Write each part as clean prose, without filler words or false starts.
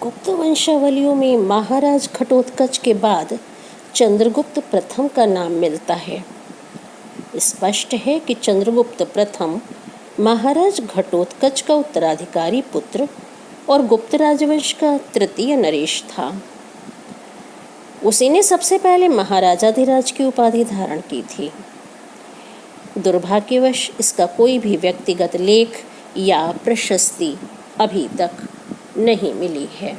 गुप्त वंशावलियों में महाराज घटोत्कच के बाद चंद्रगुप्त प्रथम का नाम मिलता है। स्पष्ट है कि चंद्रगुप्त प्रथम महाराज घटोत्कच का उत्तराधिकारी पुत्र और गुप्त राजवंश का तृतीय नरेश था। उसी ने सबसे पहले महाराजाधिराज की उपाधि धारण की थी। दुर्भाग्यवश इसका कोई भी व्यक्तिगत लेख या प्रशस्ति अभी तक नहीं मिली है।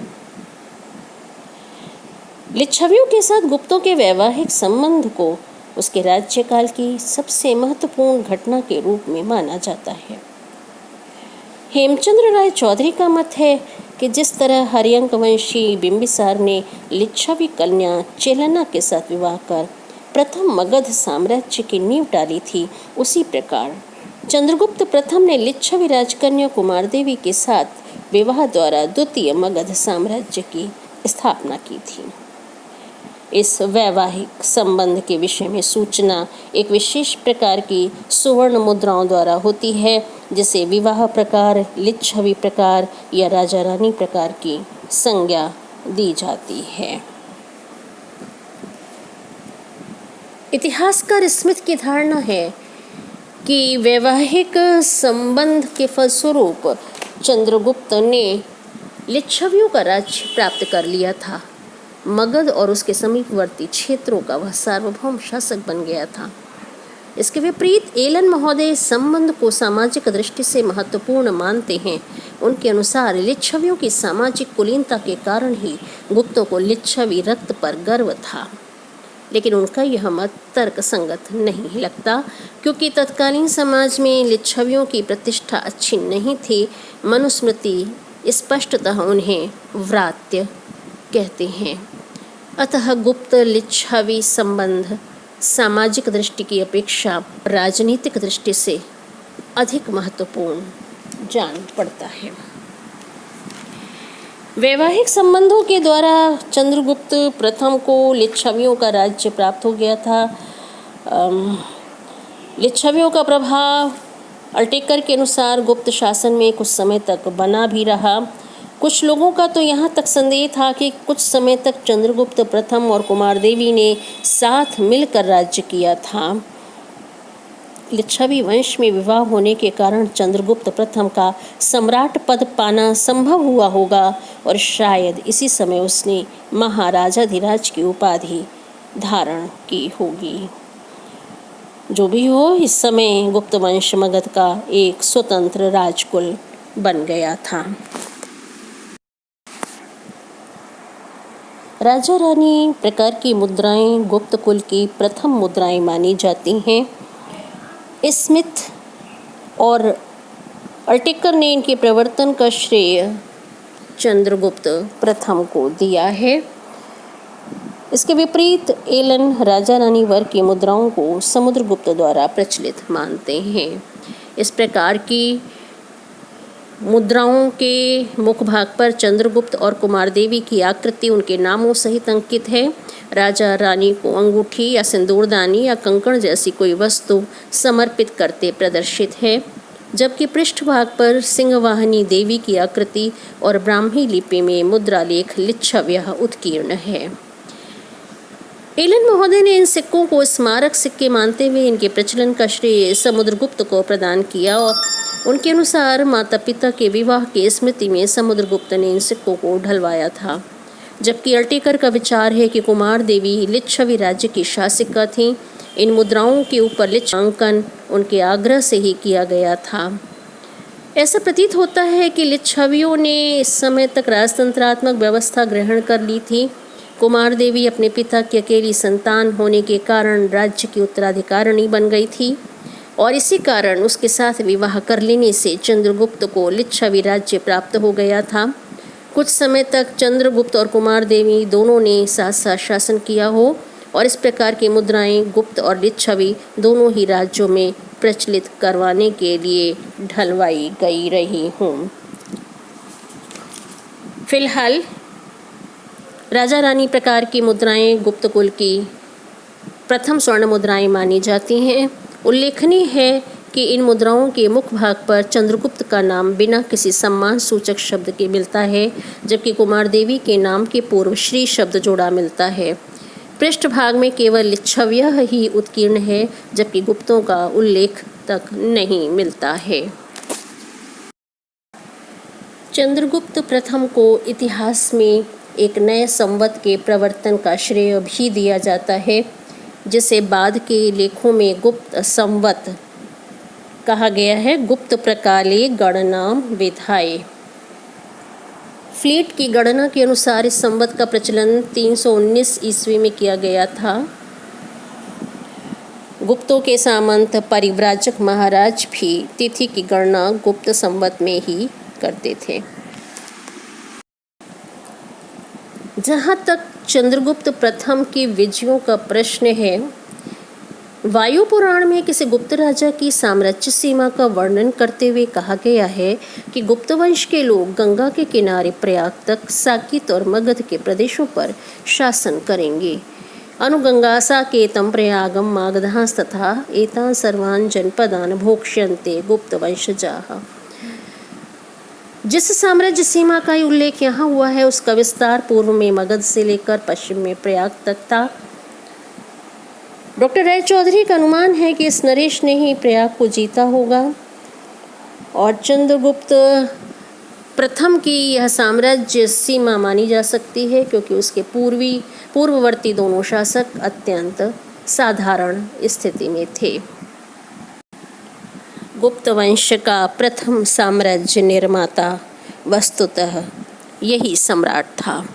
लिच्छवियों के साथ गुप्तों के वैवाहिक संबंध को उसके राज्यकाल की सबसे महत्वपूर्ण घटना के रूप में माना जाता है। हेमचंद्र राय चौधरी का मत है कि जिस तरह हरियंक वंशी बिंबिसार ने लिच्छवी कन्या चेलना के साथ विवाह कर प्रथम मगध साम्राज्य की नींव डाली थी, उसी प्रकार चंद्रगुप्त प्रथम ने लिच्छवी राजकन्या कुमारदेवी के साथ विवाह द्वारा द्वितीय मगध साम्राज्य की स्थापना की थी। इस वैवाहिक संबंध के विषय में सूचना एक विशेष प्रकार की सुवर्ण मुद्राओं द्वारा होती है, जिसे विवाह प्रकार, लिच्छवी प्रकार या राजा रानी प्रकार की संज्ञा दी जाती है। इतिहासकार स्मिथ की धारणा है कि वैवाहिक संबंध के फलस्वरूप चंद्रगुप्त ने लिच्छवियों का राज्य प्राप्त कर लिया था। मगध और उसके समीपवर्ती क्षेत्रों का वह सार्वभौम शासक बन गया था। इसके विपरीत एलन महोदय संबंध को सामाजिक दृष्टि से महत्वपूर्ण मानते हैं। उनके अनुसार लिच्छवियों की सामाजिक कुलीनता के कारण ही गुप्तों को लिच्छवी रक्त पर गर्व था, लेकिन उनका यह मत तर्क संगत नहीं लगता, क्योंकि तत्कालीन समाज में लिच्छवियों की प्रतिष्ठा अच्छी नहीं थी। मनुस्मृति स्पष्टतः उन्हें व्रात्य कहते हैं। अतः गुप्त लिच्छवी संबंध सामाजिक दृष्टि की अपेक्षा राजनीतिक दृष्टि से अधिक महत्वपूर्ण जान पड़ता है। वैवाहिक संबंधों के द्वारा चंद्रगुप्त प्रथम को लिच्छवियों का राज्य प्राप्त हो गया था। लिच्छवियों का प्रभाव अल्टेकर के अनुसार गुप्त शासन में कुछ समय तक बना भी रहा। कुछ लोगों का तो यहाँ तक संदेह था कि कुछ समय तक चंद्रगुप्त प्रथम और कुमारदेवी ने साथ मिलकर राज्य किया था। लिच्छवी वंश में विवाह होने के कारण चंद्रगुप्त प्रथम का सम्राट पद पाना संभव हुआ होगा और शायद इसी समय उसने महाराजाधिराज की उपाधि धारण की होगी। जो भी हो, इस समय गुप्त वंश मगध का एक स्वतंत्र राजकुल बन गया था। राजा रानी प्रकार की मुद्राएं गुप्त कुल की प्रथम मुद्राएं मानी जाती हैं। स्मिथ और अल्टेकर ने इनके प्रवर्तन का श्रेय चंद्रगुप्त प्रथम को दिया है। इसके विपरीत एलन राजा रानी वर्ग की मुद्राओं को समुद्रगुप्त द्वारा प्रचलित मानते हैं। इस प्रकार की मुद्राओं के मुख भाग पर चंद्रगुप्त और कुमारदेवी की आकृति उनके नामों सहित अंकित है। राजा रानी को अंगूठी या सिंदूरदानी या कंकण जैसी कोई वस्तु समर्पित करते प्रदर्शित है, जबकि पृष्ठभाग पर सिंहवाहिनी देवी की आकृति और ब्राह्मी लिपि में मुद्रा लेख लिच्छव्य उत्कीर्ण है। एलन महोदय ने इन सिक्कों को स्मारक सिक्के मानते हुए इनके प्रचलन का श्रेय समुद्रगुप्त को प्रदान किया और उनके अनुसार माता पिता के विवाह की स्मृति में समुद्रगुप्त ने इन सिक्कों को ढलवाया था, जबकि अल्टेकर का विचार है कि कुमारदेवी लिच्छवी राज्य की शासिका थीं। इन मुद्राओं के ऊपर लिच्छांकन उनके आग्रह से ही किया गया था। ऐसा प्रतीत होता है कि लिच्छवियों ने इस समय तक राजतंत्रात्मक व्यवस्था ग्रहण कर ली थी। कुमारदेवी अपने पिता की अकेली संतान होने के कारण राज्य की उत्तराधिकारिणी बन गई थी और इसी कारण उसके साथ विवाह कर लेने से चंद्रगुप्त को लिच्छवी राज्य प्राप्त हो गया था। कुछ समय तक चंद्रगुप्त और कुमारदेवी दोनों ने साथ साथ शासन किया हो और इस प्रकार की मुद्राएं गुप्त और लिच्छवी दोनों ही राज्यों में प्रचलित करवाने के लिए ढलवाई गई रही हों। फिलहाल राजा रानी प्रकार की मुद्राएं गुप्त कुल की प्रथम स्वर्ण मुद्राएं मानी जाती हैं। उल्लेखनीय है कि इन मुद्राओं के मुख भाग पर चंद्रगुप्त का नाम बिना किसी सम्मान सूचक शब्द के मिलता है, जबकि कुमार देवी के नाम के पूर्व श्री शब्द जोड़ा मिलता है। पृष्ठभाग में केवल लिच्छव्य ही उत्कीर्ण है, जबकि गुप्तों का उल्लेख तक नहीं मिलता है। चंद्रगुप्त प्रथम को इतिहास में एक नए संवत के प्रवर्तन का श्रेय भी दिया जाता है, जिसे बाद के लेखों में गुप्त संवत कहा गया है। गुप्त प्रकाले गणनाम विधाय। फ्लीट की गणना के अनुसार इस संवत का प्रचलन 319 ईस्वी में किया गया था। गुप्तों के सामंत परिव्राजक महाराज भी तिथि की गणना गुप्त संवत में ही करते थे। जहाँ तक चंद्रगुप्त प्रथम की विजयों का प्रश्न है, वायु पुराण में किसी गुप्त राजा की साम्राज्य सीमा का वर्णन करते हुए कहा गया है कि गुप्त वंश के लोग गंगा के किनारे प्रयाग तक साकित और मगध के प्रदेशों पर शासन करेंगे। अनुगंगा साकेतम प्रयागम मागधांस तथा एतान सर्वान जनपदान भोक्ष्यन्ते गुप्त वंशजाः। जिस साम्राज्य सीमा का उल्लेख यहाँ हुआ है, उसका विस्तार पूर्व में मगध से लेकर पश्चिम में प्रयाग तक था। डॉक्टर राय चौधरी का अनुमान है कि इस नरेश ने ही प्रयाग को जीता होगा और चंद्रगुप्त प्रथम की यह साम्राज्य सीमा मानी जा सकती है, क्योंकि उसके पूर्ववर्ती दोनों शासक अत्यंत साधारण स्थिति में थे। गुप्त वंश का प्रथम साम्राज्य निर्माता वस्तुतः यही सम्राट था।